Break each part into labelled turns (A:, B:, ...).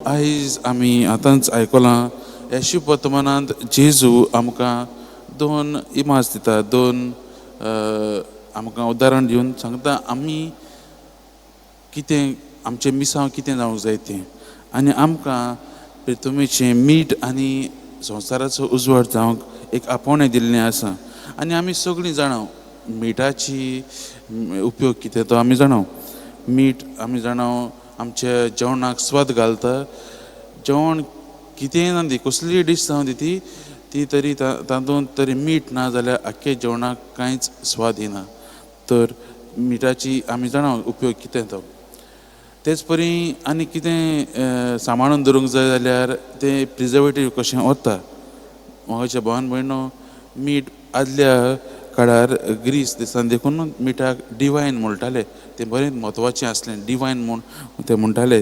A: आयज आमी आतांच आयकलां येशू वर्तमानांत जेजू आमकां दोन इमाज दिता, दोन आमकां उदाहरण दिवन सांगता आमी कितें आमचें मिसांव कितें जावंक जाय तें आनी आमकां पितुमेचें मीठ आनी संवसाराचो उजवाड जावंक एक आपोवणें दिल्लें आसा. आनी आमी सगळीं जाणां मिठाची उपयोग कितें तो आमी जाणां. मीठ आमी जाणां आमच्या जेवणाक स्वाद घालता. जेवण कितेंय ना दी कसलीय डीश जावं दी ती तरी तातूंत तरी मीठ ना जाल्यार आख्खे जेवणाक कांयच स्वाद येना. तर मिठाची आमी जाणां उपयोग कितें तो. तेच परी आनी कितें सांबाळून दवरूंक जाय जाल्यार तें प्रिजर्वेटीव कशें वता. म्हाज्या भावान भयणो मीठ आदल्या काळार ग्रीस देशांत देखून मिठाक डिवायन म्हणटाले. तें बरें म्हत्वाचें आसलें, डिवायन म्हूण ते म्हणटाले.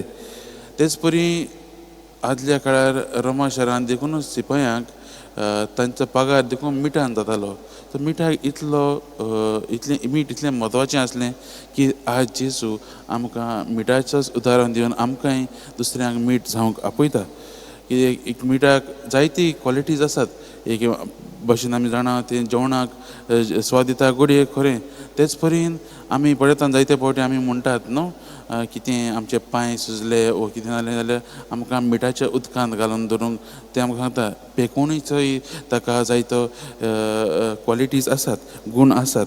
A: तेच परी आदल्या काळार रोमा शारांत देखून सिपायांक तांचो पगार देखून मिठान जातालो. तर मिठाक इतलें मीठ इतलें म्हत्वाचें आसलें की आज जेजू आमकां मिठाचोच उदाहरण दिवन आमकांय दुसऱ्यांक मीठ जावंक आपयता. कित्याक एक मिठाक जायती क्वॉलिटीज आसात. एक भशेन आमी जाणा तें जेवणाक स्वाद दिता गोडये खरें. तेच परीन आमी पळयता जायते फावटी आमी म्हणटात न्हू कितें आमचे पांय सुजले वो कितें जालें जाल्यार आमकां मिठाच्या उदकांत घालून दवरूंक तें आमकां सांगता. पेकोवणीचोय ताका जायतो क्वॉलिटीज आसात, गूण आसात.